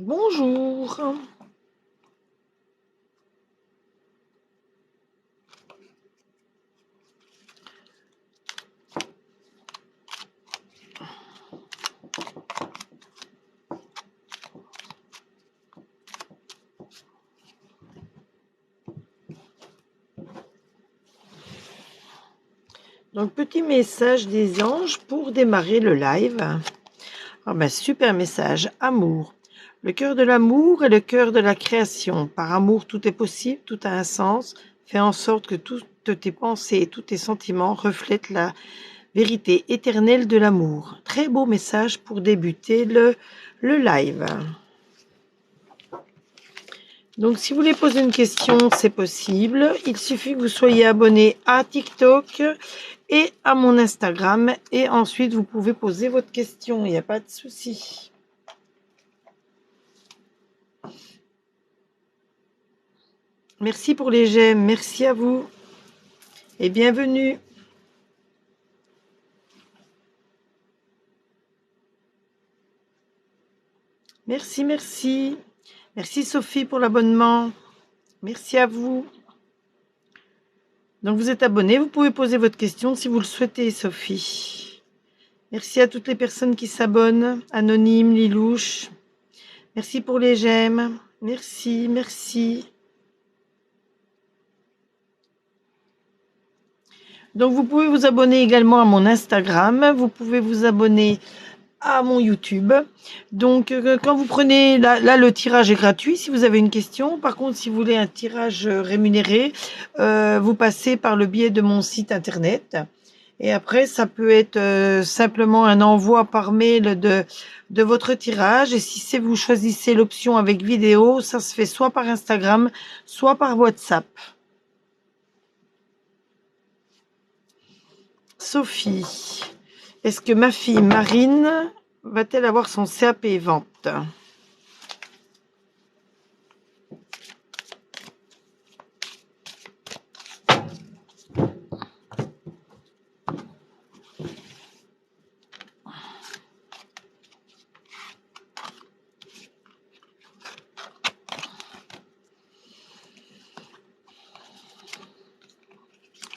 Bonjour. Donc, petit message des anges pour démarrer le live. Ah ben, super message. Amour. Le cœur de l'amour est le cœur de la création. Par amour, tout est possible, tout a un sens. Fais en sorte que toutes tes pensées et tous tes sentiments reflètent la vérité éternelle de l'amour. Très beau message pour débuter le live. Donc, si vous voulez poser une question, c'est possible. Il suffit que vous soyez abonné à TikTok et à mon Instagram. Et ensuite, vous pouvez poser votre question. Il n'y a pas de souci. Merci pour les j'aime. Merci à vous. Et bienvenue. Merci, merci. Merci Sophie pour l'abonnement. Merci à vous. Donc, vous êtes abonné. Vous pouvez poser votre question si vous le souhaitez, Sophie. Merci à toutes les personnes qui s'abonnent. Anonyme, Lilouche. Merci pour les j'aime. Merci, merci. Donc, vous pouvez vous abonner également à mon Instagram. Vous pouvez vous abonner à mon YouTube. Donc, quand vous prenez... Là, le tirage est gratuit si vous avez une question. Par contre, si vous voulez un tirage rémunéré, vous passez par le biais de mon site internet. Et après, ça peut être simplement un envoi par mail de votre tirage. Et si vous choisissez l'option avec vidéo, ça se fait soit par Instagram, soit par WhatsApp. Sophie, est-ce que ma fille Marine va-t-elle avoir son CAP vente?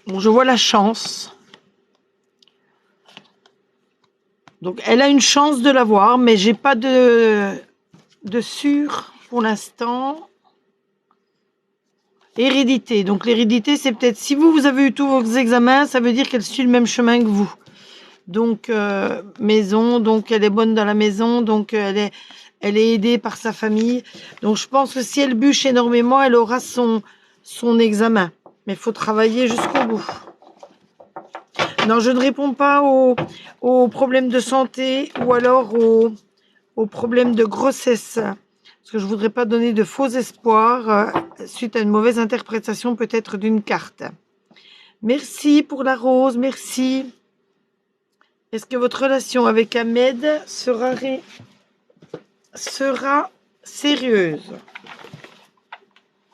Bon, je vois la chance. Donc, elle a une chance de l'avoir, mais j'ai pas de sûr pour l'instant. Hérédité. Donc, l'hérédité, c'est peut-être si vous avez eu tous vos examens, ça veut dire qu'elle suit le même chemin que vous. Donc, maison, donc elle est bonne dans la maison, donc elle est aidée par sa famille. Donc, je pense que si elle bûche énormément, elle aura son examen. Mais il faut travailler jusqu'au bout. Non, je ne réponds pas aux problèmes de santé ou alors aux problèmes de grossesse. Parce que je ne voudrais pas donner de faux espoirs suite à une mauvaise interprétation peut-être d'une carte. Merci pour la rose, merci. Est-ce que votre relation avec Ahmed sera sérieuse?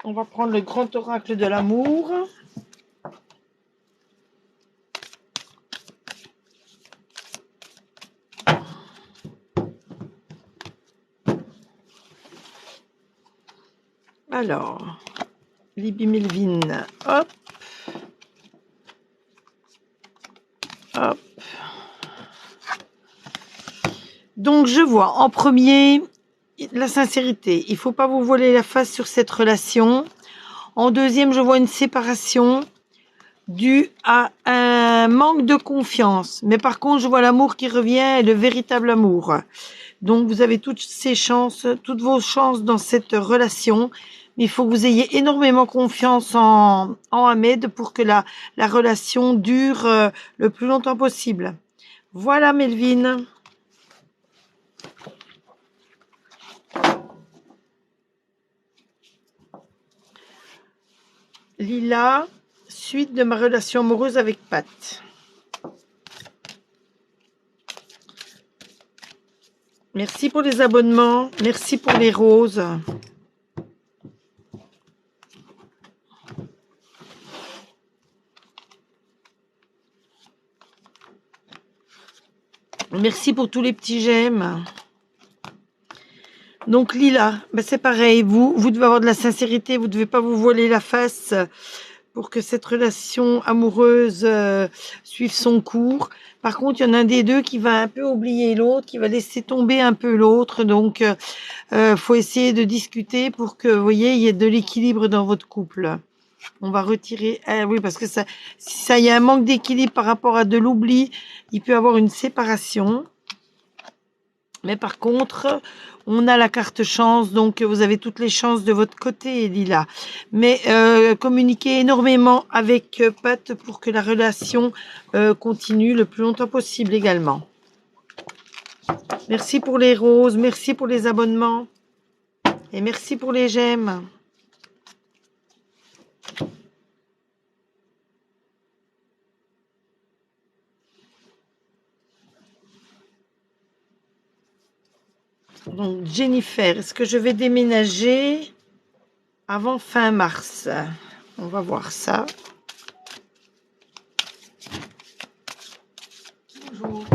On va prendre le grand oracle de l'amour. Alors, Libby Melvin, hop. Hop. Donc, je vois en premier la sincérité. Il ne faut pas vous voiler la face sur cette relation. En deuxième, je vois une séparation due à un manque de confiance. Mais par contre, je vois l'amour qui revient et le véritable amour. Donc, vous avez toutes vos chances dans cette relation. Mais il faut que vous ayez énormément confiance en Ahmed pour que la relation dure le plus longtemps possible. Voilà, Melvin. Lila, suite de ma relation amoureuse avec Pat. Merci pour les abonnements. Merci pour les roses. Merci pour tous les petits j'aime. Donc Lila, ben c'est pareil, vous devez avoir de la sincérité, vous devez pas vous voiler la face pour que cette relation amoureuse suive son cours. Par contre, il y en a un des deux qui va un peu oublier l'autre, qui va laisser tomber un peu l'autre. Donc, faut essayer de discuter pour que, vous voyez, il y ait de l'équilibre dans votre couple. On va retirer. Oui, parce que ça, si ça, il y a un manque d'équilibre par rapport à de l'oubli, il peut y avoir une séparation. Mais par contre, on a la carte chance, donc vous avez toutes les chances de votre côté, Lila. Mais communiquez énormément avec Pat pour que la relation continue le plus longtemps possible également. Merci pour les roses, merci pour les abonnements et merci pour les j'aime. Donc Jennifer, est-ce que je vais déménager avant fin mars? On va voir ça. Bonjour.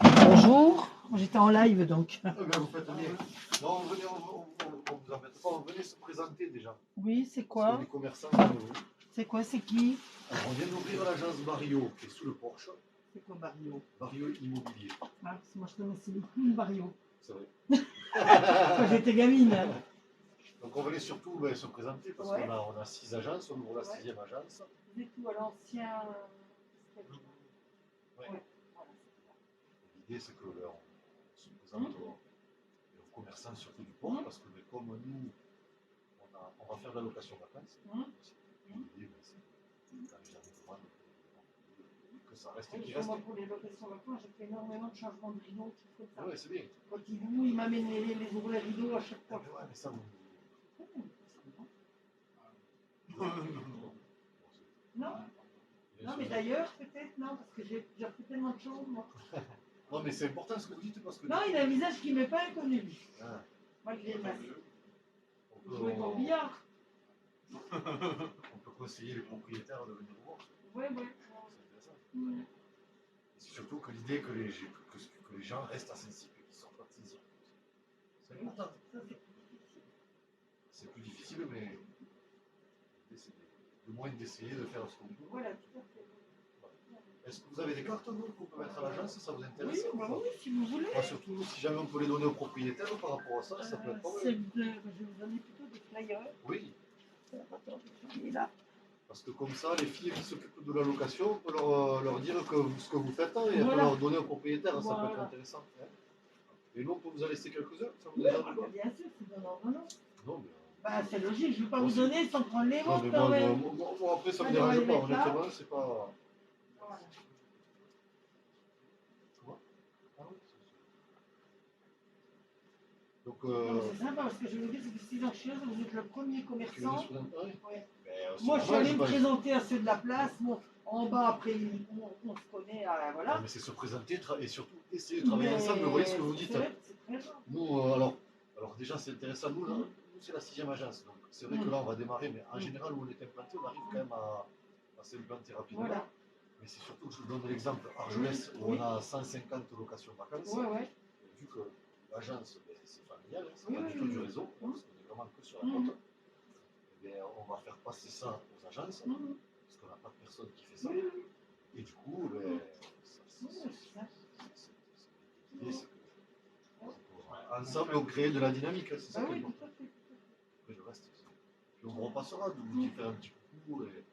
Bonjour. J'étais en live donc. Vous faites bien. Non, venez, on vous embête pas, venez se présenter déjà. Oui, c'est Parce qu'on quoi? est commerçants comme vous. C'est quoi? C'est qui? Alors, on vient d'ouvrir l'agence Barrio, qui est sous le porche. C'est quoi Barrio? Barrio Immobilier. Ah, parce que moi je connaissais les clowns Barrio. C'est vrai. Quand j'étais gamine. Donc on venait surtout se présenter parce Ouais. qu'on a 6 agences, on ouvre la 6e agence. Vous êtes où à l'ancien? Ouais. Ouais. L'idée c'est que on se présente aux commerçants surtout du port parce que comme nous, on va faire de la location vacances. L'idée c'est quand les gens nous demandent que ça reste qui reste. Moi pour les locations vacances, j'ai fait énormément de changements de rideaux. Oui, c'est bien. Quand il m'amène les ourlets rideaux à chaque fois. Ouais, mais ça vous... Non, non, mais d'ailleurs, peut-être, non, parce que j'ai fait tellement de choses, moi. Non, mais c'est important ce que vous dites parce que. Non, il a un visage qui ne m'est pas inconnu. Ah. Malgré le masque. On Jouer au billard. On peut conseiller les propriétaires de venir voir. Ouais. C'est intéressant. C'est surtout que l'idée que les gens restent à Saint-Cyr, qu'ils ne sortent pas de Saint-Cyr. C'est important. C'est plus difficile, mais l'idée c'est de moins d'essayer de faire ce qu'on peut. Voilà, tout à fait. Est-ce que vous avez des cartes qu'on peut mettre à l'agence? Ça vous intéresse? Oui, si vous voulez. Moi, surtout, si jamais on peut les donner aux propriétaires par rapport à ça, ça peut être pas mal. Je vais vous donner plutôt des flyers. Oui. Il est là. Parce que comme ça, les filles qui s'occupent de la location, on peut leur dire ce que vous faites et on peut Voilà. leur donner aux propriétaires, ça peut Voilà. être intéressant. Et nous, on peut vous en laisser quelques-uns, ça vous Oui, dérange pas? bien sûr, c'est donnant. Non, mais... Bah, c'est logique, je ne vais pas vous donner sans prendre les Non, vôtres mais quand même. moi, après, ça me Allez, on va dérange les pas, mettre là. honnêtement, c'est pas... Voilà. Tu vois? Ah oui, donc, Non, c'est sympa parce que je veux dire, ça fait 6 ans que je suis là, vous êtes le premier commerçant. Ouais. Moi, je suis allé me présenter à ceux de la place. Bon, en bas, après, on se connaît, voilà. Non, mais c'est se présenter et surtout essayer de travailler ensemble, vous voyez ce que vous dites. Nous, alors déjà, c'est intéressant. Nous, c'est la 6e agence. Donc, c'est vrai que là, on va démarrer, mais en général, où on est implanté, on arrive quand même à s'implanter rapidement. Voilà. Mais c'est surtout que je vous donne l'exemple Argelès, où on a 150 locations vacances. Vu que l'agence, c'est familial, c'est pas du tout du réseau, parce qu'on est vraiment que sur la côte. Eh bien, on va faire passer ça aux agences, parce qu'on n'a pas de personne qui fait ça. Et du coup, l'idée, c'est qu'ensemble, on crée de la dynamique, c'est ça qui est important. Après, le reste, puis on vous repassera, de vous faire un petit coucou et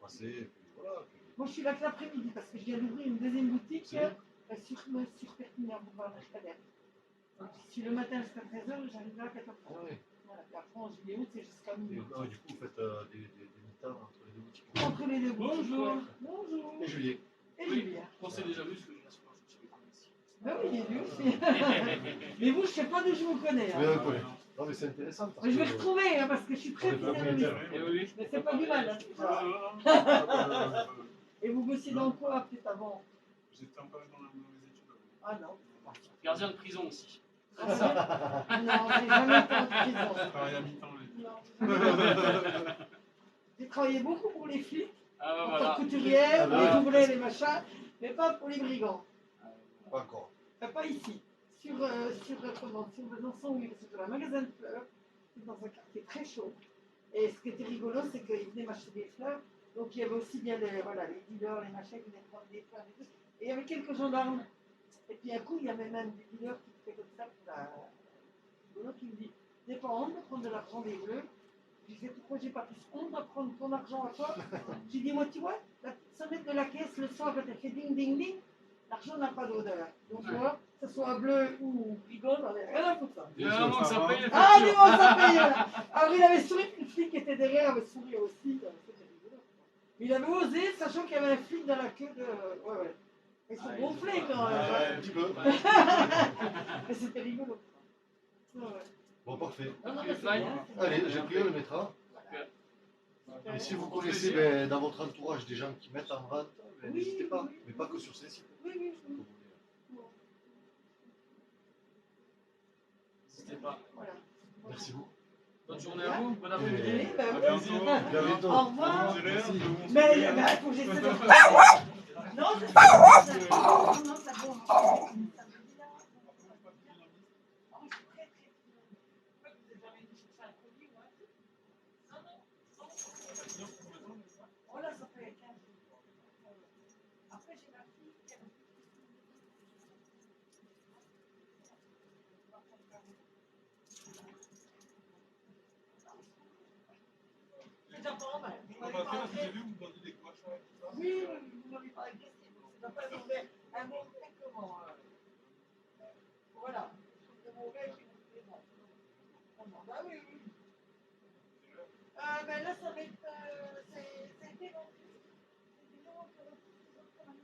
passer, et puis voilà. Moi, je suis là que l'après-midi, parce que je viens d'ouvrir une deuxième boutique sur Perpignan, pour Mercader. Donc, si le matin jusqu'à 13h, j'arrive là à 14h. Ah oui. Voilà, puis après, en juillet août, c'est jusqu'à minuit. Du coup, vous faites des mi-temps entre les deux boutiques. Entre les deux boutiques. Bonjour. Bonjour. Et Julien. Et Julien. On s'est déjà vu, parce que je viens souvent, je suis ici. Ben oui, il est vu aussi. Mais vous, je ne sais pas d'où je vous connais. Mais non, mais c'est intéressant. Parce mais je vais retrouver, hein, parce que je suis très physionomiste. Oui. Mais c'est pas du mal. Et vous bossiez dans quoi, peut-être avant? J'étais un peu dans mes études. Ah non. Gardien de prison aussi. Ah ouais. Non, j'ai jamais été en prison. Travail à mi-temps. Non. J'ai travaillé beaucoup pour les flics. Ah bah En voilà. tant que couturière, Ah bah les ouvriers, les machins, mais pas pour les brigands. Pas encore. Pas ici. Sur Besançon, oui, parce que c'est un magasin de fleurs, c'est dans un quartier très chaud. Et ce qui était rigolo, c'est qu'ils venaient m'acheter des fleurs. Donc il y avait aussi bien voilà, les dealers, les machins qui venaient prendre des fleurs et tout. Et il y avait quelques gendarmes. Et puis un coup, il y avait même des dealers qui étaient comme ça pour la rigolo qui me dit j'ai pas honte de prendre de l'argent des bleus. Je disais pourquoi j'ai pas plus honte de prendre ton argent à toi. J'ai dit moi tu vois, la petite sonnette de la caisse le soir quand elle fait ding ding ding, l'argent n'a pas d'odeur. Donc tu vois, que ce soit bleu ou brigot, on avait rien à foutre ça. Évidemment que ça paye les Ah factures. mais bon ça paye là. Alors il avait souri, puis le flic qui était derrière avait souri aussi. C'était rigolo. Mais il avait osé, sachant qu'il y avait un flic dans la queue de. Ouais ouais. Ils sont gonflés quand même. Ouais, un petit peu. Mais c'était rigolo. Ouais, ouais. Bon, parfait. Non, non, Tu mais les c'est fly bien, c'est Allez, bien. j'ai pris, on le mettra. Et si vous connaissez dans votre entourage des gens qui mettent en vente, Oui, n'hésitez pas. oui. Mais pas que sur ces sites. Oui, oui, oui. N'hésitez pas. Voilà. Merci beaucoup. Bonne journée à vous, bon après-midi. Oui, bah À oui. bientôt. À bientôt. Au revoir. Merci. Mais il faut que j'essaie de. Non, c'est pas. Non, non, ça bon. Voilà, ça fait 15 jours. Après, j'ai ma fille qui a c'est déjà pas mal. Oui, vous m'avez pas agressé, donc c'est pas un mauvais comment. Voilà. Un mauvais qui vous fait mal. Bah oui, oui. Ben là, ça va être. C'est été vendu. C'est long que les autres ont amené.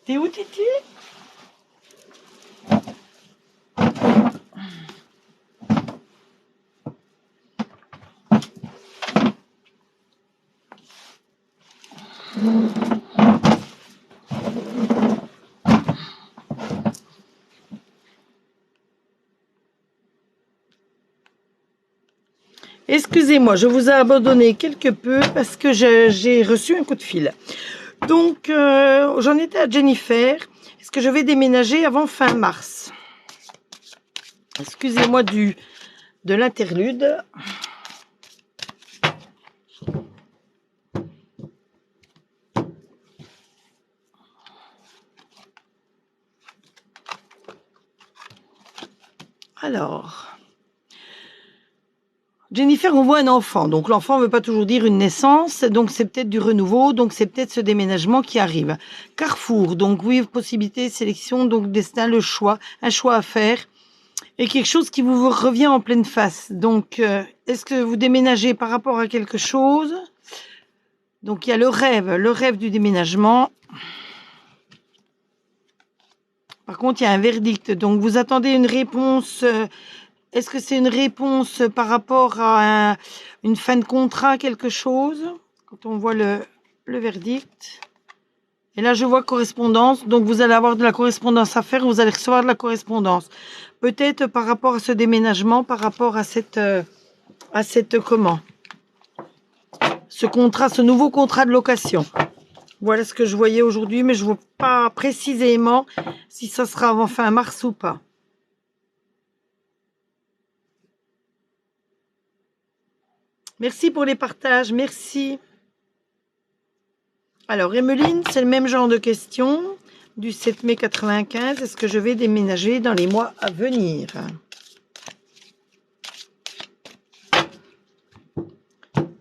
T'es où, Titi? Excusez-moi, je vous ai abandonné quelque peu parce que j'ai reçu un coup de fil. Donc, j'en étais à Jennifer. Est-ce que je vais déménager avant fin mars? Excusez-moi de l'interlude. Alors, Jennifer, on voit un enfant. Donc, l'enfant ne veut pas toujours dire une naissance. Donc, c'est peut-être du renouveau. Donc, c'est peut-être ce déménagement qui arrive. Carrefour. Donc, oui, possibilité, sélection. Donc, destin, le choix. Un choix à faire. Et quelque chose qui vous revient en pleine face. Donc, est-ce que vous déménagez par rapport à quelque chose? Donc, il y a le rêve du déménagement. Par contre, il y a un verdict. Donc, vous attendez une réponse. Est-ce que c'est une réponse par rapport à une fin de contrat, quelque chose? Quand on voit le verdict. Et là, je vois correspondance. Donc, vous allez avoir de la correspondance à faire. Vous allez recevoir de la correspondance. Peut-être par rapport à ce déménagement, par rapport à cette comment? Ce contrat, ce nouveau contrat de location. Voilà ce que je voyais aujourd'hui, mais je ne vois pas précisément si ça sera avant fin mars ou pas. Merci pour les partages, merci. Alors, Emeline, c'est le même genre de question du 7 mai 95. Est-ce que je vais déménager dans les mois à venir?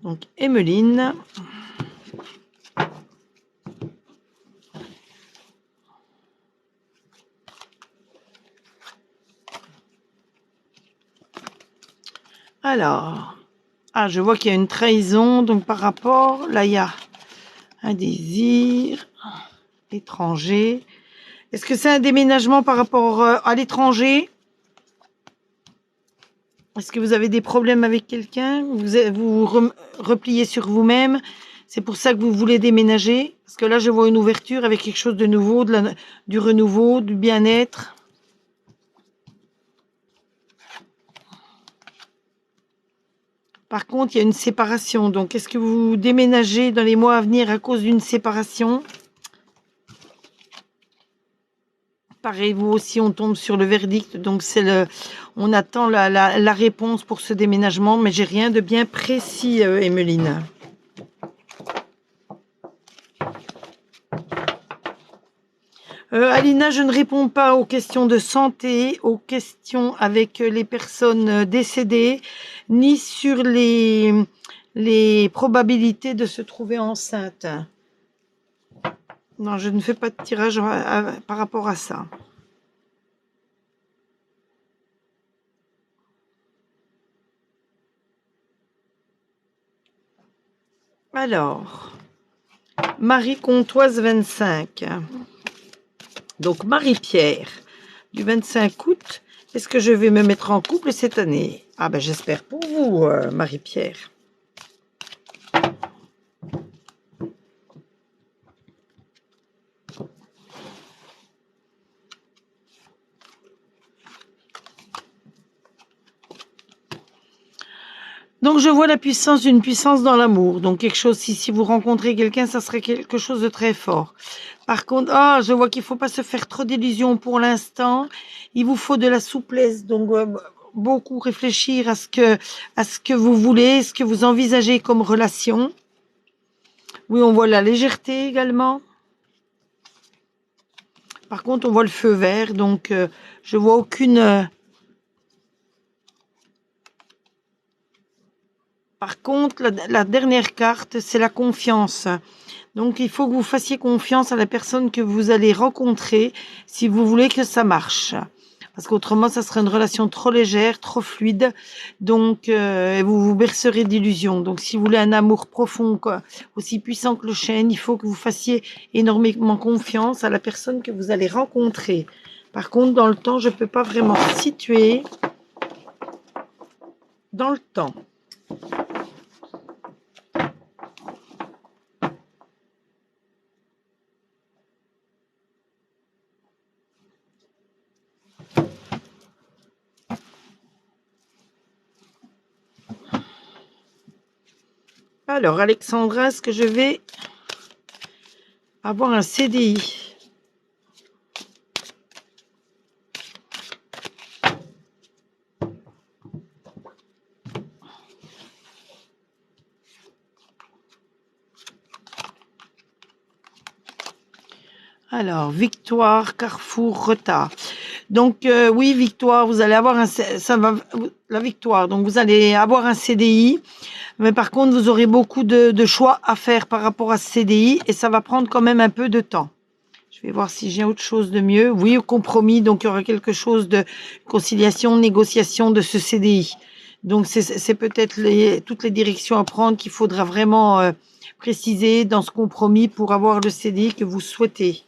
Donc, Emeline. Alors, ah, je vois qu'il y a une trahison, donc par rapport, là, il y a un désir étranger. Est-ce que c'est un déménagement par rapport à l'étranger? Est-ce que vous avez des problèmes avec quelqu'un? Vous repliez sur vous-même? C'est pour ça que vous voulez déménager? Parce que là, je vois une ouverture avec quelque chose de nouveau, du renouveau, du bien-être. Par contre, il y a une séparation. Donc, est-ce que vous déménagez dans les mois à venir à cause d'une séparation? Pareil, vous aussi, on tombe sur le verdict. Donc, on attend la réponse pour ce déménagement, mais j'ai rien de bien précis, Emeline. Alina, je ne réponds pas aux questions de santé, aux questions avec les personnes décédées, ni sur les probabilités de se trouver enceinte. Non, je ne fais pas de tirage par rapport à ça. Alors, Marie Comtoise 25. Donc, Marie-Pierre, du 25 août. Est-ce que je vais me mettre en couple cette année? Ah ben, j'espère pour vous, Marie-Pierre. Donc, je vois la puissance d'une puissance dans l'amour. Donc, quelque chose, si vous rencontrez quelqu'un, ça serait quelque chose de très fort. Par contre, je vois qu'il ne faut pas se faire trop d'illusions pour l'instant. Il vous faut de la souplesse. Donc, beaucoup réfléchir à ce que vous voulez, ce que vous envisagez comme relation. Oui, on voit la légèreté également. Par contre, on voit le feu vert. Donc, je vois aucune... Par contre, la dernière carte, c'est la confiance. Donc, il faut que vous fassiez confiance à la personne que vous allez rencontrer si vous voulez que ça marche. Parce qu'autrement, ça serait une relation trop légère, trop fluide. Donc, vous vous bercerez d'illusions. Donc, si vous voulez un amour profond, aussi puissant que le chêne, il faut que vous fassiez énormément confiance à la personne que vous allez rencontrer. Par contre, dans le temps, je ne peux pas vraiment situer dans le temps. Alors, Alexandra, est-ce que je vais avoir un CDI? Alors, victoire, carrefour, retard. Donc, oui, victoire, vous allez avoir la victoire. Donc, vous allez avoir un CDI. Mais par contre, vous aurez beaucoup de choix à faire par rapport à ce CDI et ça va prendre quand même un peu de temps. Je vais voir si j'ai autre chose de mieux. Oui, compromis. Donc, il y aura quelque chose de conciliation, négociation de ce CDI. Donc, c'est peut-être toutes les directions à prendre qu'il faudra vraiment préciser dans ce compromis pour avoir le CDI que vous souhaitez.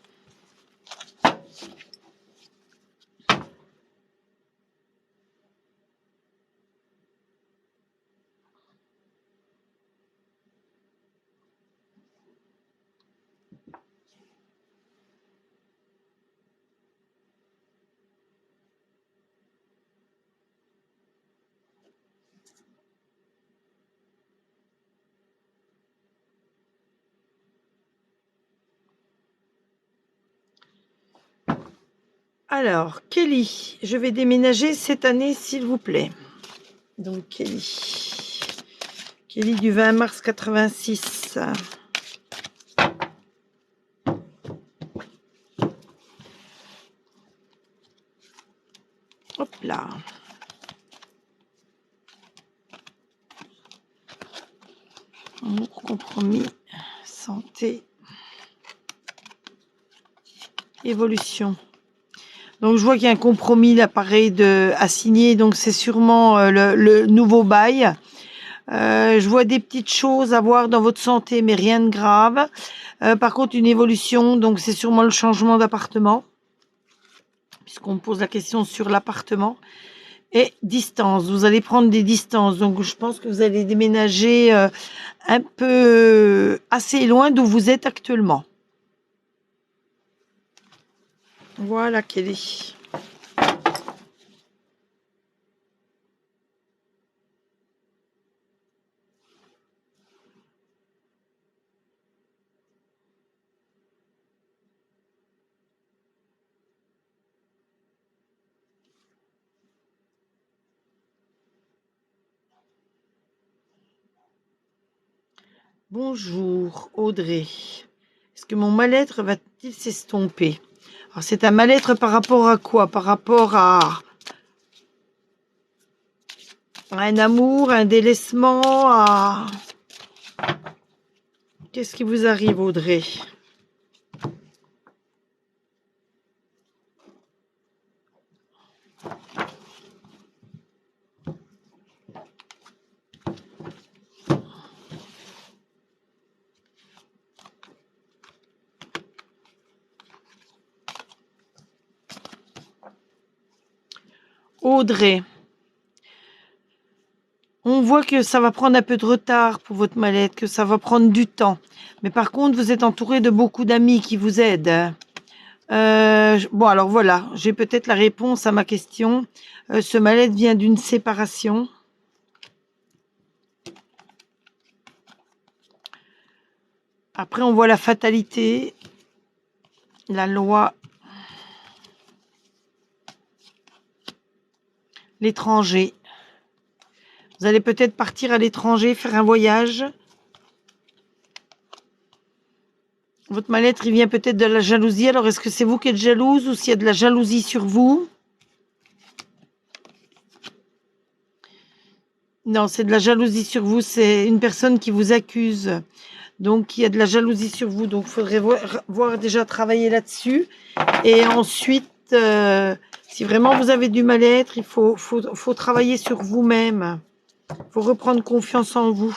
Alors, Kelly, je vais déménager cette année, s'il vous plaît. Donc, Kelly. Kelly du 20 mars 86. Hop là. Amour, compromis, santé, évolution. Donc je vois qu'il y a un compromis là, pareil, à signer, donc c'est sûrement le nouveau bail. Je vois des petites choses à voir dans votre santé, mais rien de grave. Par contre, une évolution, donc c'est sûrement le changement d'appartement, puisqu'on me pose la question sur l'appartement. Et distance, vous allez prendre des distances, donc je pense que vous allez déménager un peu assez loin d'où vous êtes actuellement. Voilà, Kelly. Bonjour, Audrey. Est-ce que mon mal-être va-t-il s'estomper? Alors, c'est un mal-être par rapport à quoi? Par rapport à un amour, un délaissement, à... Qu'est-ce qui vous arrive, Audrey? Audrey, on voit que ça va prendre un peu de retard pour votre mal-être, que ça va prendre du temps. Mais par contre, vous êtes entouré de beaucoup d'amis qui vous aident. Bon, alors voilà, j'ai peut-être la réponse à ma question. Ce mal-être vient d'une séparation. Après, on voit la fatalité, la loi, l'étranger. Vous allez peut-être partir à l'étranger, faire un voyage. Votre mal-être, il vient peut-être de la jalousie. Alors, est-ce que c'est vous qui êtes jalouse ou s'il y a de la jalousie sur vous? Non, c'est de la jalousie sur vous. C'est une personne qui vous accuse. Donc, il y a de la jalousie sur vous. Donc, il faudrait voir déjà travailler là-dessus. Et ensuite, si vraiment vous avez du mal-être, il faut travailler sur vous-même. Il faut reprendre confiance en vous.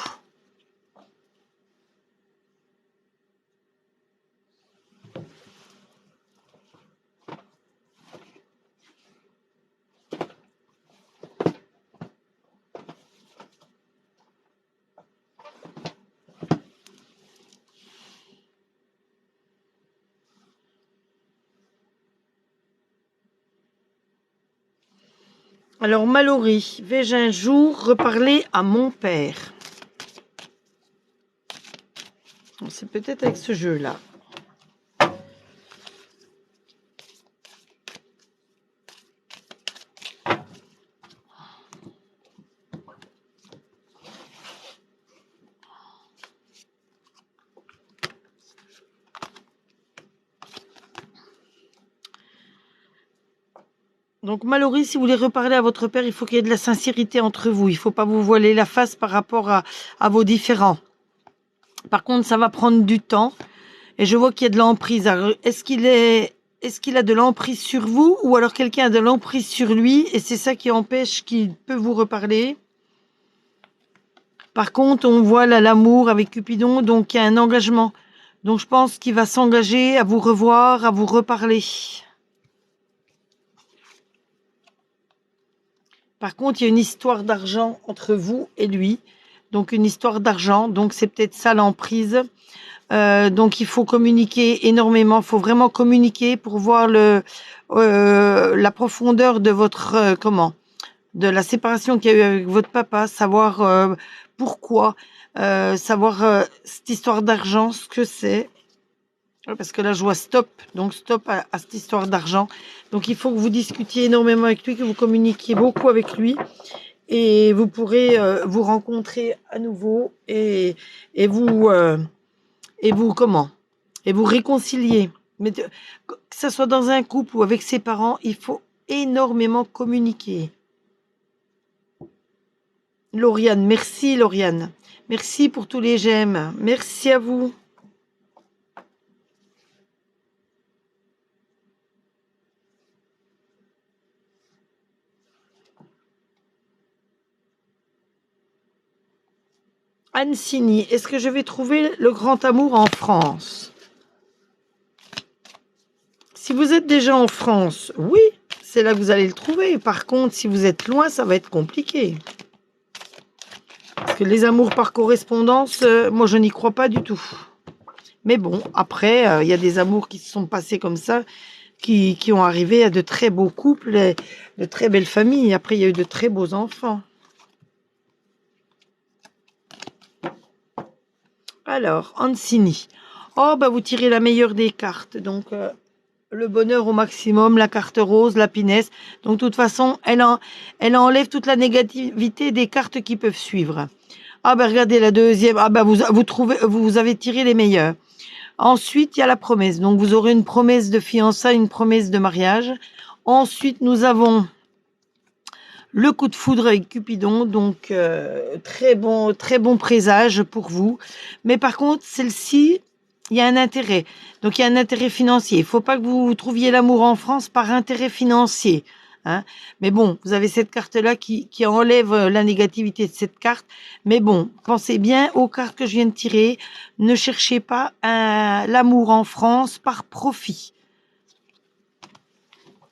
Alors, Mallory, vais-je un jour reparler à mon père? C'est peut-être avec ce jeu-là. Donc, Mallory, si vous voulez reparler à votre père, il faut qu'il y ait de la sincérité entre vous. Il ne faut pas vous voiler la face par rapport à vos différends. Par contre, ça va prendre du temps. Et je vois qu'il y a de l'emprise. Est-ce qu'il a de l'emprise sur vous ou alors quelqu'un a de l'emprise sur lui et c'est ça qui empêche qu'il peut vous reparler? Par contre, on voit là l'amour avec Cupidon, donc il y a un engagement. Donc je pense qu'il va s'engager à vous revoir, à vous reparler. Par contre, il y a une histoire d'argent entre vous et lui. Donc une histoire d'argent, donc c'est peut-être ça l'emprise. Donc il faut communiquer énormément, il faut vraiment communiquer pour voir la profondeur de votre de la séparation qu'il y a eu avec votre papa, savoir pourquoi, savoir cette histoire d'argent, ce que c'est. Parce que là je vois stop, donc stop à cette histoire d'argent. Donc il faut que vous discutiez énormément avec lui, que vous communiquiez beaucoup avec lui. Et vous pourrez vous rencontrer à nouveau et vous et vous réconcilier. Mais que ce soit dans un couple ou avec ses parents, il faut énormément communiquer. Lauriane, merci Lauriane. Merci pour tous les j'aime. Merci à vous. Ansigny, est-ce que je vais trouver le grand amour en France? Si vous êtes déjà en France, oui, c'est là que vous allez le trouver. Par contre, si vous êtes loin, ça va être compliqué. Parce que les amours par correspondance, moi, je n'y crois pas du tout. Mais bon, après, il y a des amours qui se sont passés comme ça, qui ont arrivé à de très beaux couples, et de très belles familles. Après, il y a eu de très beaux enfants. Alors, Ansigny. Oh, bah vous tirez la meilleure des cartes. Donc, le bonheur au maximum, la carte rose, la pinesse. Donc, de toute façon, elle enlève toute la négativité des cartes qui peuvent suivre. Ah, bah regardez la deuxième. Ah, bah vous avez tiré les meilleurs. Ensuite, il y a la promesse. Donc, vous aurez une promesse de fiançailles, une promesse de mariage. Ensuite, nous avons le coup de foudre avec Cupidon. Donc, très bon présage pour vous. Mais par contre, celle-ci, il y a un intérêt. Donc, il y a un intérêt financier. Il ne faut pas que vous trouviez l'amour en France par intérêt financier. Hein. Mais bon, vous avez cette carte-là qui enlève la négativité de cette carte. Mais bon, pensez bien aux cartes que je viens de tirer. Ne cherchez pas l'amour en France par profit.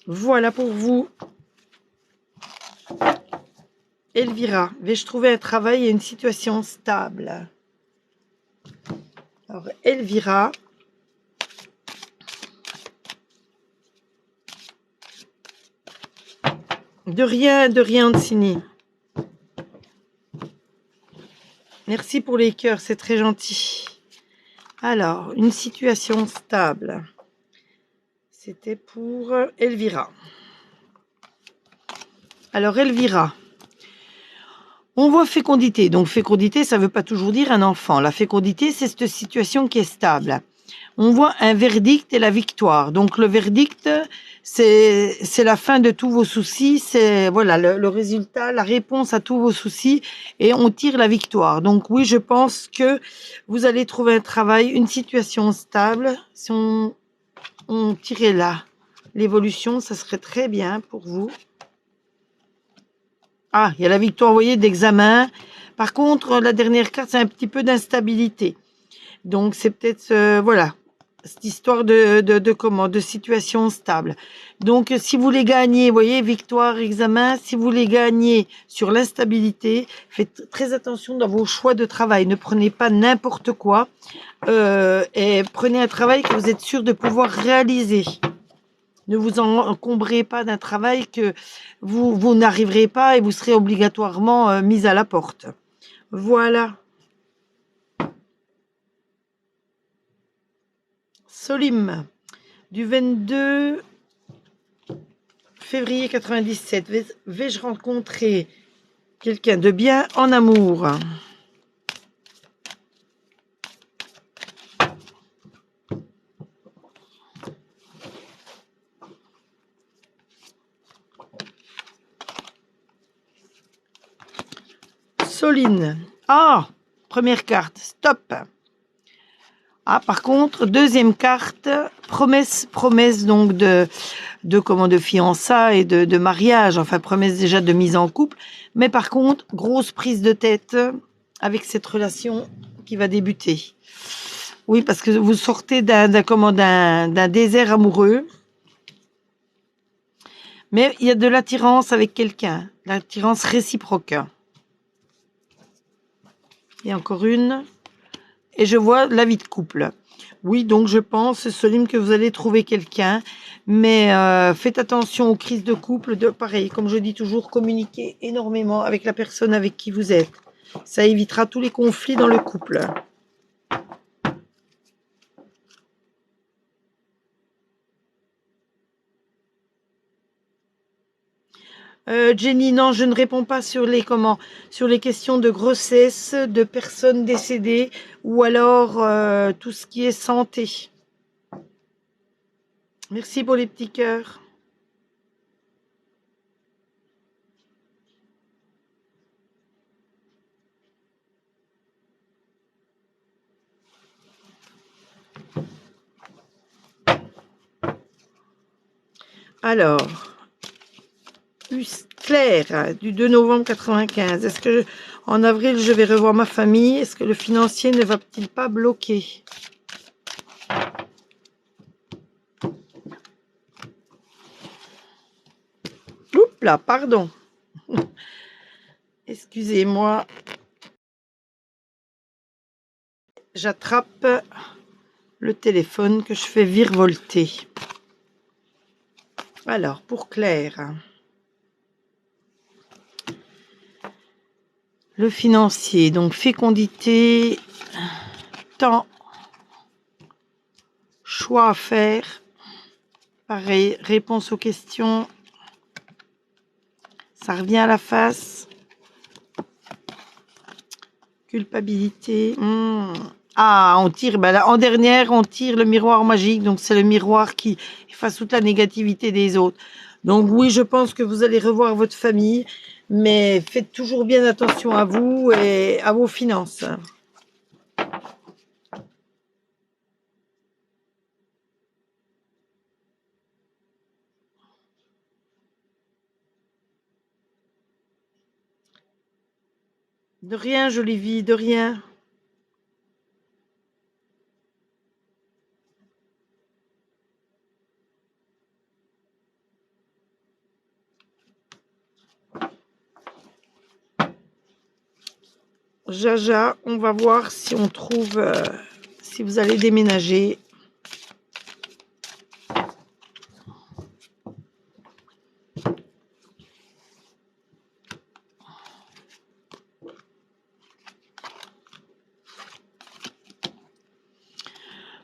Voilà pour vous. Elvira, vais-je trouver un travail et une situation stable? Alors, Elvira. De rien, Ansigny. Merci pour les cœurs, c'est très gentil. Alors, une situation stable. C'était pour Elvira. Alors, Elvira. On voit fécondité. Donc, fécondité, ça ne veut pas toujours dire un enfant. La fécondité, c'est cette situation qui est stable. On voit un verdict et la victoire. Donc, le verdict, c'est la fin de tous vos soucis. C'est voilà le résultat, la réponse à tous vos soucis. Et on tire la victoire. Donc, oui, je pense que vous allez trouver un travail, une situation stable. Si on tirait là l'évolution, ça serait très bien pour vous. Ah, il y a la victoire, vous voyez, d'examen. Par contre, la dernière carte, c'est un petit peu d'instabilité. Donc, c'est peut-être, voilà, cette histoire de situation stable. Donc, si vous les gagnez, vous voyez, victoire, examen, si vous les gagnez sur l'instabilité, faites très attention dans vos choix de travail. Ne prenez pas n'importe quoi et prenez un travail que vous êtes sûr de pouvoir réaliser. Ne vous encombrez pas d'un travail que vous n'arriverez pas et vous serez obligatoirement mis à la porte. Voilà. Solim, du 22 février 97. Vais-je rencontrer quelqu'un de bien en amour? Soline. Ah, première carte, stop. Ah, par contre, deuxième carte, promesse donc de fiançailles et de mariage, enfin promesse déjà de mise en couple, mais par contre, grosse prise de tête avec cette relation qui va débuter. Oui, parce que vous sortez d'un désert amoureux, mais il y a de l'attirance avec quelqu'un, l'attirance réciproque. Et encore une. Et je vois la vie de couple. Oui, donc je pense, Solim, que vous allez trouver quelqu'un. Mais faites attention aux crises de couple. Pareil, comme je dis toujours, communiquez énormément avec la personne avec qui vous êtes. Ça évitera tous les conflits dans le couple. Jenny, non, je ne réponds pas sur les questions de grossesse, de personnes décédées ou alors tout ce qui est santé. Merci pour les petits cœurs. Alors, Claire, du 2 novembre 95. En avril, je vais revoir ma famille. Est-ce que le financier ne va-t-il pas bloquer? Oups là, pardon. Excusez-moi. J'attrape le téléphone que je fais virevolter. Alors, pour Claire. Le financier, donc fécondité, temps, choix à faire. Pareil, réponse aux questions. Ça revient à la face. Culpabilité. Ah, on tire, ben là, en dernière, on tire le miroir magique. Donc, c'est le miroir qui efface toute la négativité des autres. Donc, oui, je pense que vous allez revoir votre famille. Mais faites toujours bien attention à vous et à vos finances. De rien, jolie vie, de rien. Jaja, on va voir si on trouve, si vous allez déménager.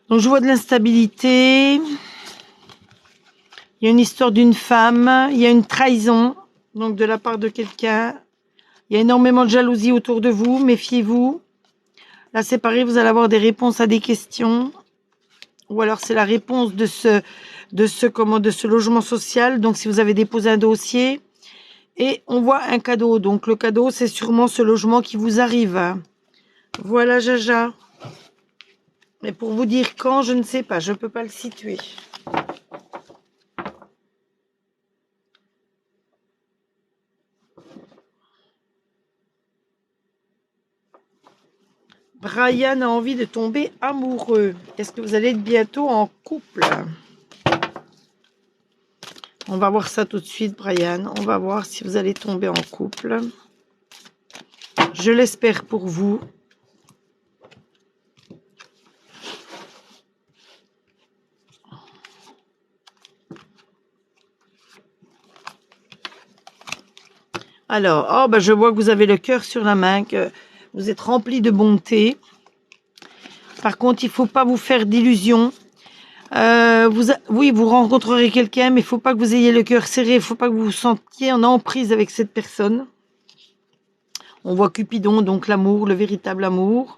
Donc, je vois de l'instabilité. Il y a une histoire d'une femme. Il y a une trahison, donc de la part de quelqu'un. Il y a énormément de jalousie autour de vous. Méfiez-vous. Là, c'est pareil, vous allez avoir des réponses à des questions. Ou alors, c'est la réponse de ce logement social. Donc, si vous avez déposé un dossier. Et on voit un cadeau. Donc, le cadeau, c'est sûrement ce logement qui vous arrive. Voilà, Jaja. Mais pour vous dire quand, je ne sais pas. Je ne peux pas le situer. Brian a envie de tomber amoureux. Est-ce que vous allez être bientôt en couple? On va voir ça tout de suite, Brian. On va voir si vous allez tomber en couple. Je l'espère pour vous. Alors, oh, ben je vois que vous avez le cœur sur la main, que vous êtes rempli de bonté. Par contre, il ne faut pas vous faire d'illusions. Oui, vous rencontrerez quelqu'un, mais il ne faut pas que vous ayez le cœur serré. Il ne faut pas que vous vous sentiez en emprise avec cette personne. On voit Cupidon, donc l'amour, le véritable amour.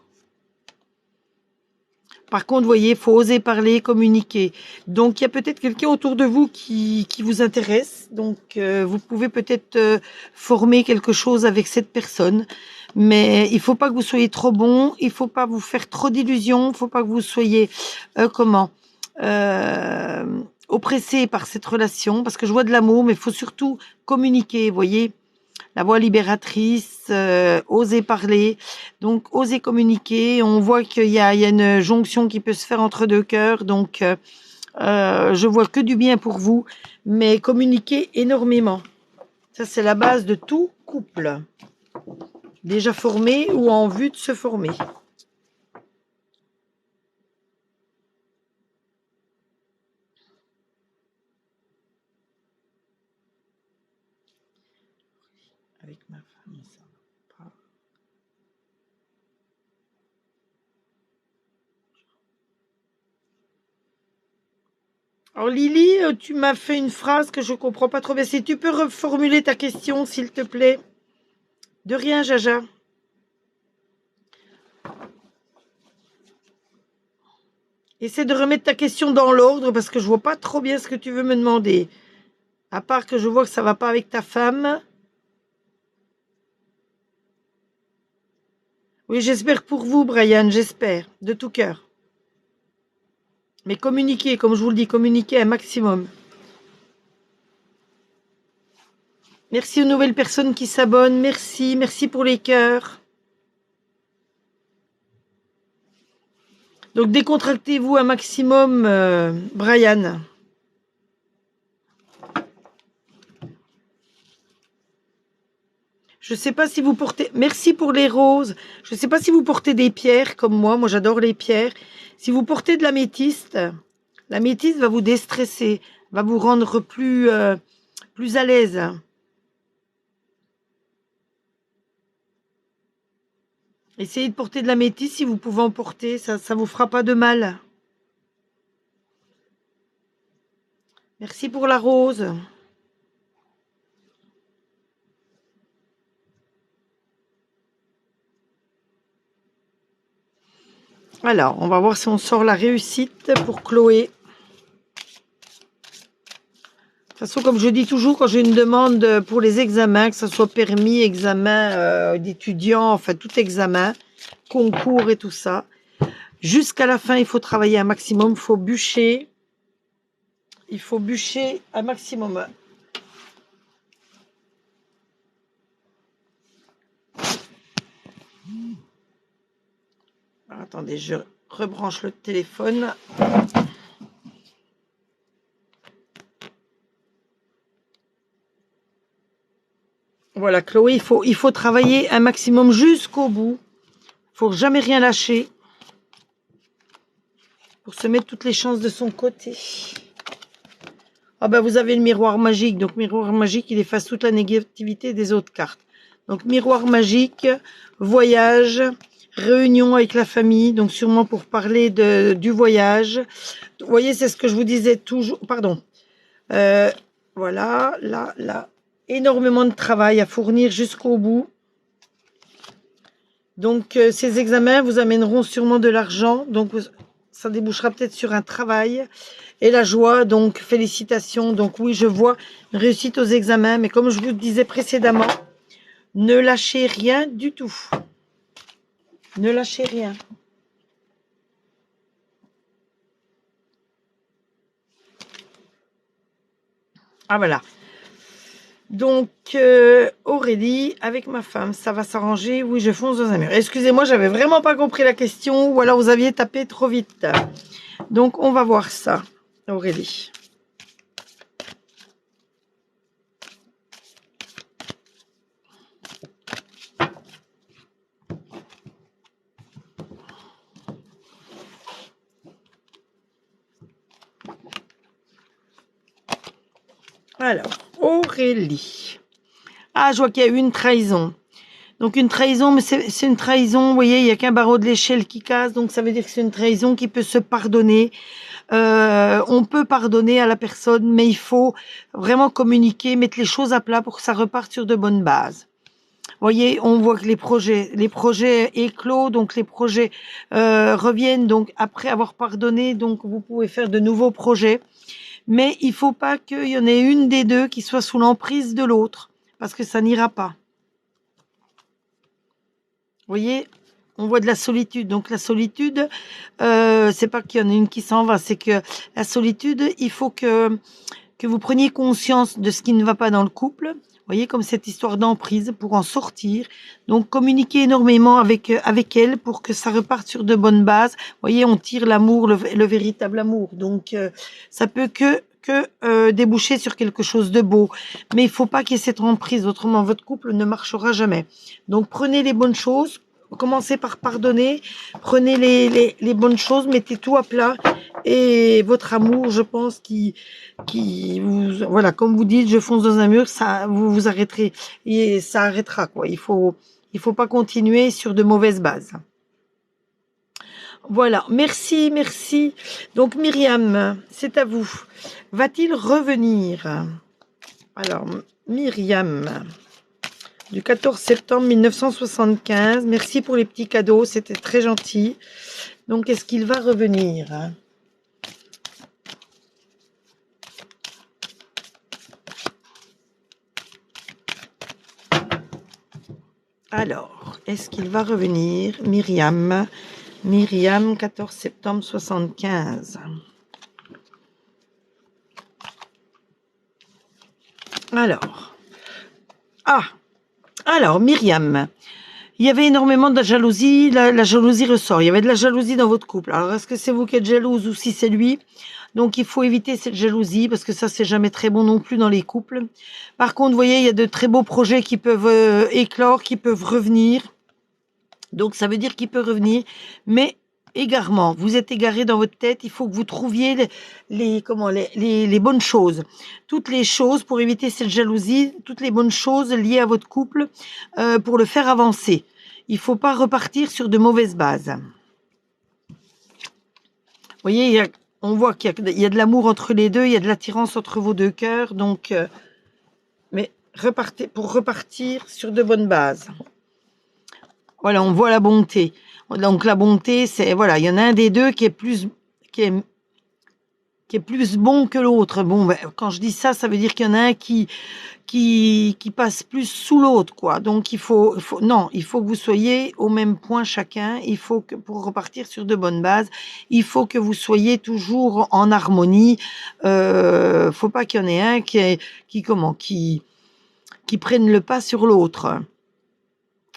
Par contre, vous voyez, il faut oser parler, communiquer. Donc, il y a peut-être quelqu'un autour de vous qui vous intéresse. Donc, vous pouvez peut-être former quelque chose avec cette personne. Mais il ne faut pas que vous soyez trop bon. Il ne faut pas vous faire trop d'illusions. Il ne faut pas que vous soyez, oppressé par cette relation. Parce que je vois de l'amour, mais il faut surtout communiquer, vous voyez. La voix libératrice, oser parler, donc oser communiquer. On voit qu'il y a une jonction qui peut se faire entre deux cœurs, donc je vois que du bien pour vous, mais communiquer énormément. Ça, c'est la base de tout couple, déjà formé ou en vue de se former. Avec ma famille, ça va pas. Alors Lily, tu m'as fait une phrase que je comprends pas trop bien. Si tu peux reformuler ta question, s'il te plaît. De rien, Jaja. Essaie de remettre ta question dans l'ordre parce que je vois pas trop bien ce que tu veux me demander. À part que je vois que ça va pas avec ta femme. Oui, j'espère pour vous, Brian, j'espère, de tout cœur. Mais communiquez, comme je vous le dis, communiquez un maximum. Merci aux nouvelles personnes qui s'abonnent. Merci, merci pour les cœurs. Donc décontractez-vous un maximum, Brian. Je ne sais pas si vous portez... Merci pour les roses. Je ne sais pas si vous portez des pierres comme moi. Moi, j'adore les pierres. Si vous portez de l'améthyste va vous déstresser, va vous rendre plus à l'aise. Essayez de porter de l'améthyste si vous pouvez en porter. Ça ne vous fera pas de mal. Merci pour la rose. Alors, on va voir si on sort la réussite pour Chloé. De toute façon, comme je dis toujours, quand j'ai une demande pour les examens, que ce soit permis, examen d'étudiants, enfin tout examen, concours et tout ça, jusqu'à la fin, il faut travailler un maximum, il faut bûcher. Il faut bûcher un maximum. Alors, attendez, je rebranche le téléphone. Voilà, Chloé, il faut travailler un maximum jusqu'au bout. Il ne faut jamais rien lâcher pour se mettre toutes les chances de son côté. Ah ben, vous avez le miroir magique. Donc, miroir magique, il efface toute la négativité des autres cartes. Donc, miroir magique, voyage, réunion avec la famille. Donc, sûrement pour parler du voyage. Vous voyez, c'est ce que je vous disais toujours. Pardon. Voilà, là. Énormément de travail à fournir jusqu'au bout. Donc, ces examens vous amèneront sûrement de l'argent. Donc, ça débouchera peut-être sur un travail. Et la joie, donc, félicitations. Donc, oui, je vois une réussite aux examens. Mais comme je vous disais précédemment, ne lâchez rien du tout. Ne lâchez rien. Ah, voilà. Donc, Aurélie, avec ma femme, ça va s'arranger. Oui, je fonce dans un mur. Excusez-moi, j'avais vraiment pas compris la question ou alors vous aviez tapé trop vite. Donc, on va voir ça, Aurélie. Alors, Aurélie. Ah, je vois qu'il y a eu une trahison. Donc, une trahison, mais c'est une trahison, vous voyez, il n'y a qu'un barreau de l'échelle qui casse. Donc, ça veut dire que c'est une trahison qui peut se pardonner. On peut pardonner à la personne, mais il faut vraiment communiquer, mettre les choses à plat pour que ça reparte sur de bonnes bases. Vous voyez, on voit que les projets éclos, donc les projets reviennent. Donc, après avoir pardonné, donc vous pouvez faire de nouveaux projets. Mais il faut pas qu'il y en ait une des deux qui soit sous l'emprise de l'autre, parce que ça n'ira pas. Vous voyez, on voit de la solitude. Donc la solitude, c'est pas qu'il y en a une qui s'en va, c'est que la solitude, il faut que vous preniez conscience de ce qui ne va pas dans le couple. Vous voyez, comme cette histoire d'emprise, pour en sortir. Donc communiquer énormément avec elle pour que ça reparte sur de bonnes bases. Vous voyez, on tire l'amour, le véritable amour. Donc ça peut que déboucher sur quelque chose de beau. Mais il faut pas qu'il y ait cette emprise, autrement votre couple ne marchera jamais. Donc prenez les bonnes choses, commencez par pardonner, prenez les bonnes choses, mettez tout à plat et votre amour, je pense, qui vous, voilà, comme vous dites, je fonce dans un mur, ça, vous arrêterez et ça arrêtera, quoi. Il faut pas continuer sur de mauvaises bases. Voilà, merci. Donc Myriam, c'est à vous. Va-t-il revenir? Alors, Myriam, du 14 septembre 1975. Merci pour les petits cadeaux, c'était très gentil. Donc, est-ce qu'il va revenir? Alors, est-ce qu'il va revenir? Myriam, 14 septembre 75. Alors, Ah, alors Myriam, il y avait énormément de jalousie, la jalousie ressort. Il y avait de la jalousie dans votre couple. Alors, est-ce que c'est vous qui êtes jalouse ou si c'est lui? Donc, il faut éviter cette jalousie parce que ça, c'est jamais très bon non plus dans les couples. Par contre, vous voyez, il y a de très beaux projets qui peuvent éclore, qui peuvent revenir. Donc, ça veut dire qu'il peut revenir, mais égarement. Vous êtes égaré dans votre tête. Il faut que vous trouviez les bonnes choses. Toutes les choses pour éviter cette jalousie, toutes les bonnes choses liées à votre couple pour le faire avancer. Il faut pas repartir sur de mauvaises bases. Vous voyez, on voit qu'il y a de l'amour entre les deux, il y a de l'attirance entre vos deux cœurs. Donc, mais pour repartir sur de bonnes bases. Voilà, on voit la bonté. Donc la bonté, c'est voilà, il y en a un des deux qui est plus bon que l'autre. Bon, ben, quand je dis ça, ça veut dire qu'il y en a un qui passe plus sous l'autre, quoi. Donc il faut que vous soyez au même point chacun. Il faut que pour repartir sur de bonnes bases, il faut que vous soyez toujours en harmonie. Faut pas qu'il y en ait un qui prenne le pas sur l'autre.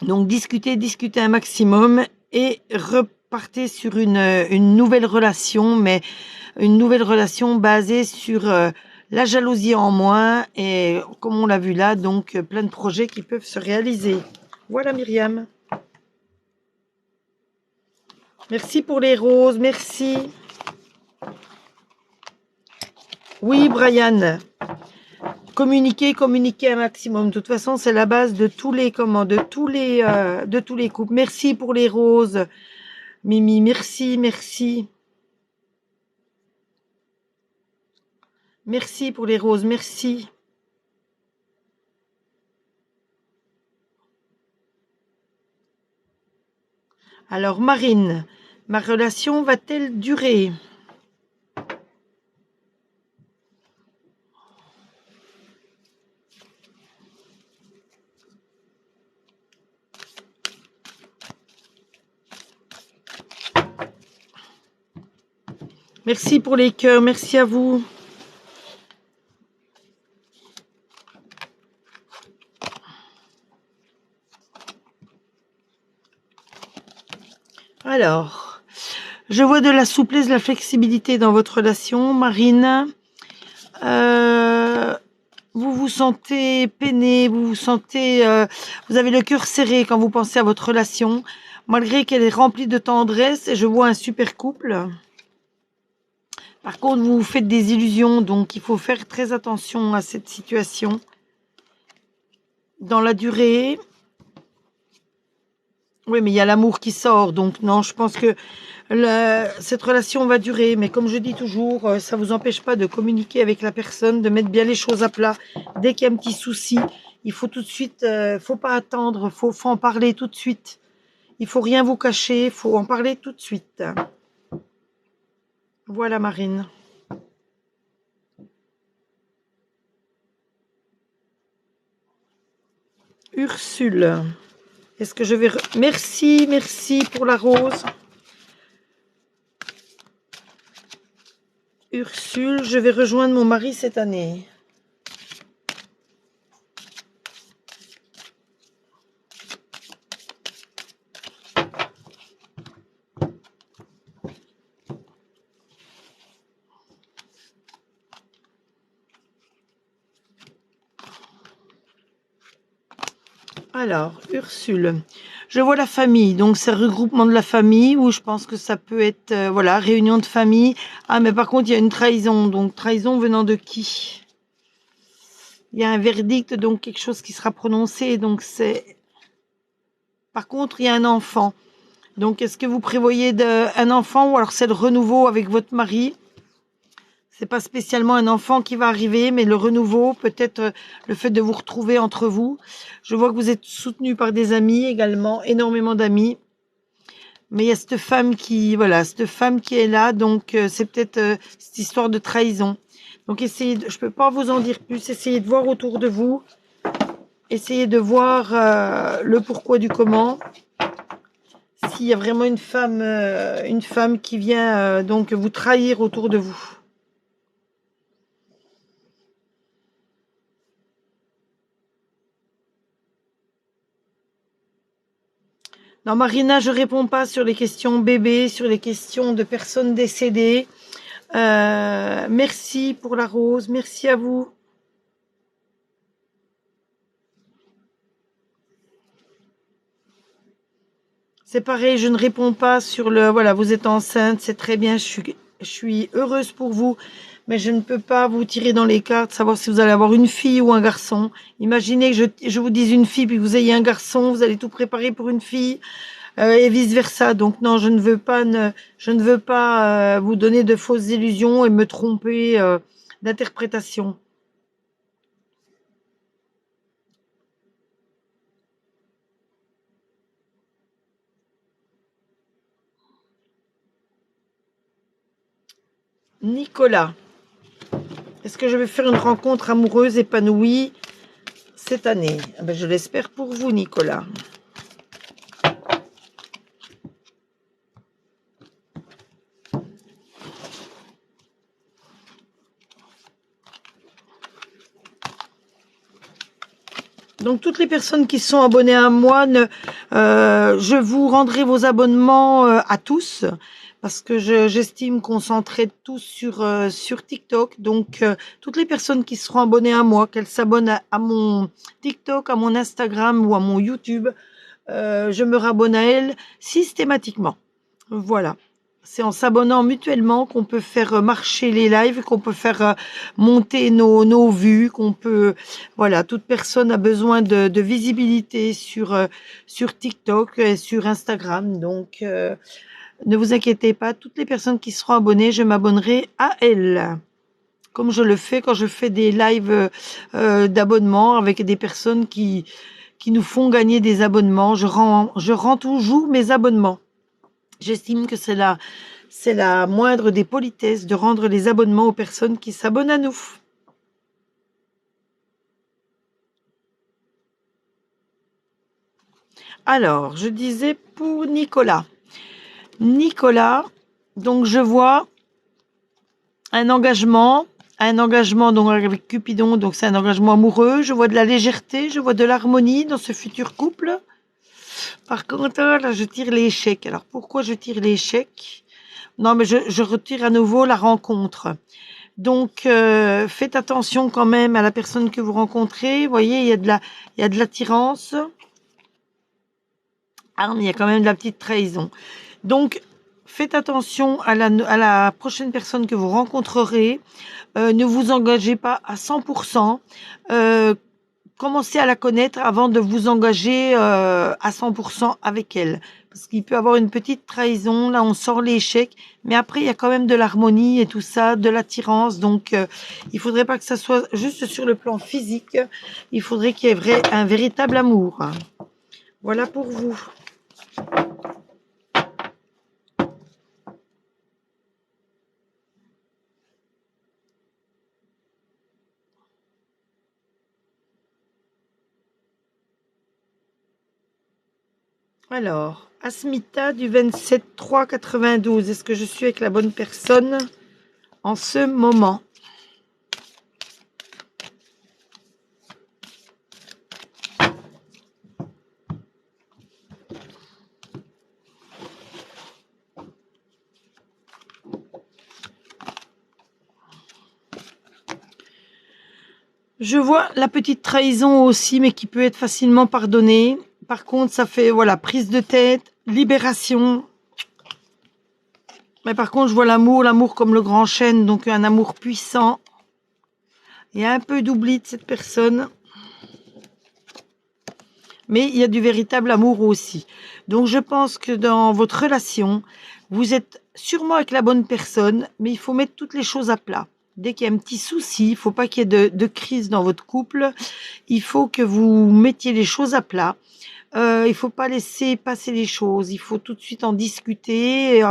Donc discutez un maximum et repartez sur une nouvelle relation, mais une nouvelle relation basée sur la jalousie en moins et comme on l'a vu là, donc plein de projets qui peuvent se réaliser. Voilà Myriam. Merci pour les roses, merci. Oui Brian. Communiquer un maximum. De toute façon, c'est la base de tous les de tous les couples. Merci pour les roses. Mimi, merci. Merci pour les roses, merci. Alors Marine, ma relation va-t-elle durer? Merci pour les cœurs, merci à vous. Alors, je vois de la souplesse, de la flexibilité dans votre relation, Marine. Vous vous sentez peiné, vous avez le cœur serré quand vous pensez à votre relation, malgré qu'elle est remplie de tendresse. Et je vois un super couple. Par contre, vous vous faites des illusions, donc il faut faire très attention à cette situation. Dans la durée, oui, mais il y a l'amour qui sort, donc non, je pense que cette relation va durer. Mais comme je dis toujours, ça vous empêche pas de communiquer avec la personne, de mettre bien les choses à plat. Dès qu'il y a un petit souci, il faut tout de suite, faut pas attendre, faut en parler tout de suite. Il faut rien vous cacher, faut en parler tout de suite. Voilà, Marine. Ursule. Est-ce que je vais... Merci pour la rose. Ursule, je vais rejoindre mon mari cette année. Alors, Ursule, je vois la famille, donc c'est regroupement de la famille où je pense que ça peut être, voilà, réunion de famille. Ah, mais par contre, il y a une trahison, donc trahison venant de qui? Il y a un verdict, donc quelque chose qui sera prononcé, donc c'est... Par contre, il y a un enfant. Donc, est-ce que vous prévoyez un enfant ou alors c'est le renouveau avec votre mari? C'est pas spécialement un enfant qui va arriver, mais le renouveau, peut-être le fait de vous retrouver entre vous. Je vois que vous êtes soutenu par des amis également, énormément d'amis. Mais il y a cette femme qui est là, donc c'est peut-être cette histoire de trahison. Donc je peux pas vous en dire plus. Essayez de voir autour de vous. Essayez de voir le pourquoi du comment. S'il y a vraiment une femme qui vient donc vous trahir autour de vous. Non, Marina, je réponds pas sur les questions bébés, sur les questions de personnes décédées. Merci pour la rose, merci à vous. C'est pareil, je ne réponds pas sur le... Voilà, vous êtes enceinte, c'est très bien, je suis heureuse pour vous, mais je ne peux pas vous tirer dans les cartes, savoir si vous allez avoir une fille ou un garçon. Imaginez que je vous dise une fille, puis que vous ayez un garçon, vous allez tout préparer pour une fille, et vice-versa. Donc non, je ne veux pas vous donner de fausses illusions et me tromper d'interprétation. Nicolas, est-ce que je vais faire une rencontre amoureuse épanouie cette année? Ah ben, je l'espère pour vous, Nicolas. Donc toutes les personnes qui sont abonnées à moi, je vous rendrai vos abonnements à tous parce que j'estime qu'on s'entraide tous sur TikTok. Donc toutes les personnes qui seront abonnées à moi, qu'elles s'abonnent à mon TikTok, à mon Instagram ou à mon YouTube, je me rabonne à elles systématiquement. Voilà. C'est en s'abonnant mutuellement qu'on peut faire marcher les lives, qu'on peut faire monter nos vues, qu'on peut... Voilà, toute personne a besoin de visibilité sur TikTok et sur Instagram. Donc, ne vous inquiétez pas, toutes les personnes qui seront abonnées, je m'abonnerai à elles. Comme je le fais quand je fais des lives d'abonnement avec des personnes qui nous font gagner des abonnements. Je rends toujours mes abonnements. J'estime que c'est la moindre des politesses de rendre les abonnements aux personnes qui s'abonnent à nous. Alors, je disais pour Nicolas. Nicolas, donc je vois un engagement donc avec Cupidon, donc c'est un engagement amoureux. Je vois de la légèreté, je vois de l'harmonie dans ce futur couple. Par contre, là, je tire l'échec. Alors, pourquoi je tire l'échec? Non, mais je retire à nouveau la rencontre. Donc, faites attention quand même à la personne que vous rencontrez. Vous voyez, il y a de l'attirance. Ah, mais il y a quand même de la petite trahison. Donc, faites attention à la prochaine personne que vous rencontrerez. Ne vous engagez pas à 100%. Commencez à la connaître avant de vous engager à 100% avec elle. Parce qu'il peut y avoir une petite trahison, là on sort l'échec, mais après il y a quand même de l'harmonie et tout ça, de l'attirance, donc il faudrait pas que ça soit juste sur le plan physique, il faudrait qu'il y ait un véritable amour. Voilà pour vous. Alors, Asmita du 27/3/92, est-ce que je suis avec la bonne personne en ce moment? Je vois la petite trahison aussi, mais qui peut être facilement pardonnée. Par contre, ça fait, voilà, prise de tête, libération. Mais par contre, je vois l'amour comme le grand chêne, donc un amour puissant. Il y a un peu d'oubli de cette personne. Mais il y a du véritable amour aussi. Donc, je pense que dans votre relation, vous êtes sûrement avec la bonne personne, mais il faut mettre toutes les choses à plat. Dès qu'il y a un petit souci, il ne faut pas qu'il y ait de crise dans votre couple. Il faut que vous mettiez les choses à plat. Il faut pas laisser passer les choses. Il faut tout de suite en discuter.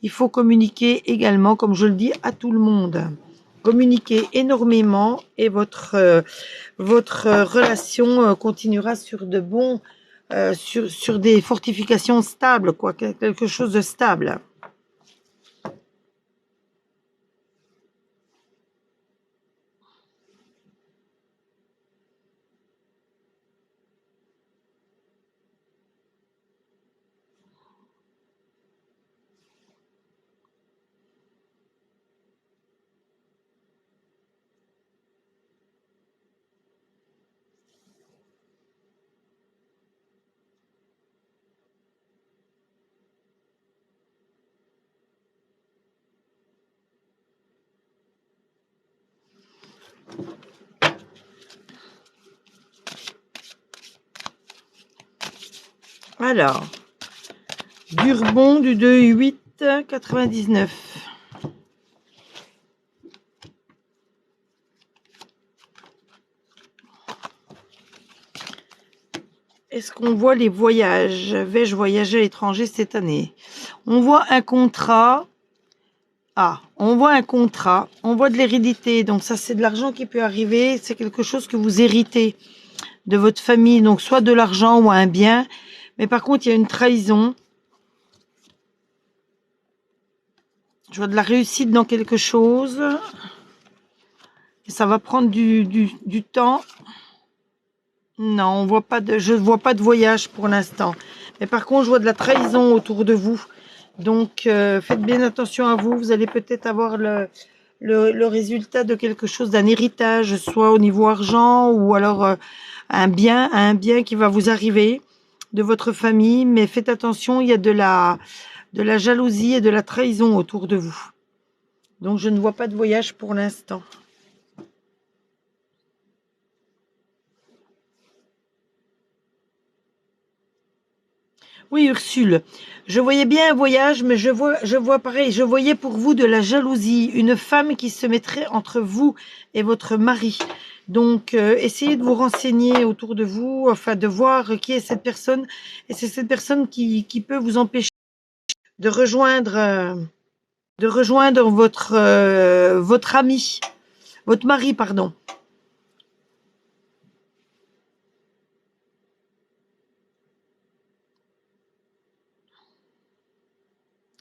Il faut communiquer également, comme je le dis à tout le monde. Communiquez énormément et votre relation continuera sur de bons, sur des fortifications stables, quoi, quelque chose de stable. Alors, Durbon du 2-8-99. Est-ce qu'on voit les voyages? Vais-je voyager à l'étranger cette année? On voit un contrat. Ah, on voit un contrat. On voit de l'hérédité. Donc ça, c'est de l'argent qui peut arriver. C'est quelque chose que vous héritez de votre famille. Donc soit de l'argent ou un bien. Mais par contre, il y a une trahison. Je vois de la réussite dans quelque chose. Et ça va prendre du temps. Non, on voit pas de, je ne vois pas de voyage pour l'instant. Mais par contre, je vois de la trahison autour de vous. Donc, faites bien attention à vous. Vous allez peut-être avoir le résultat de quelque chose, d'un héritage, soit au niveau argent ou alors un bien qui va vous arriver de votre famille. Mais faites attention, il y a de la jalousie et de la trahison autour de vous. Donc, je ne vois pas de voyage pour l'instant. Oui, Ursule, je voyais bien un voyage, mais je vois pareil, je voyais pour vous de la jalousie, une femme qui se mettrait entre vous et votre mari. Donc, essayez de vous renseigner autour de vous, afin de voir qui est cette personne. Et c'est cette personne qui peut vous empêcher de rejoindre votre ami, votre mari, pardon.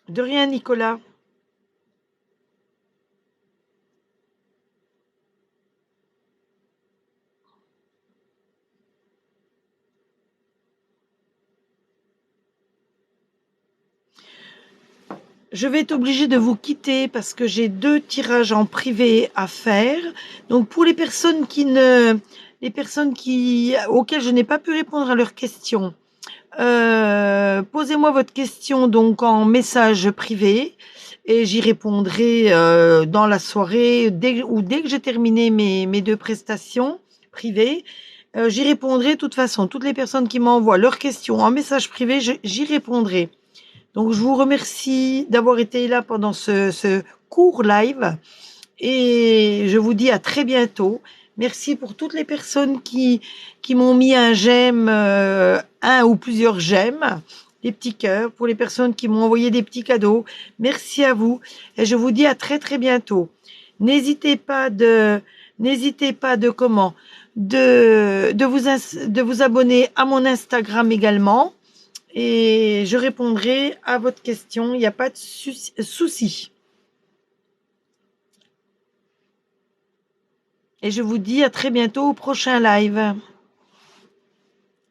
De rien, Nicolas. Je vais être obligée de vous quitter parce que j'ai 2 tirages en privé à faire. Donc pour les personnes auxquelles je n'ai pas pu répondre à leurs questions, posez-moi votre question donc en message privé et j'y répondrai dans la soirée dès que j'ai terminé mes 2 prestations privées. J'y répondrai de toute façon. Toutes les personnes qui m'envoient leurs questions en message privé, j'y répondrai. Donc, je vous remercie d'avoir été là pendant ce court live et je vous dis à très bientôt. Merci pour toutes les personnes qui m'ont mis un j'aime, un ou plusieurs j'aime, des petits cœurs, pour les personnes qui m'ont envoyé des petits cadeaux. Merci à vous et je vous dis à très très bientôt. N'hésitez pas de vous abonner à mon Instagram également. Et je répondrai à votre question, il n'y a pas de souci. Et je vous dis à très bientôt au prochain live.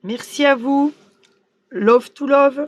Merci à vous. Love to love.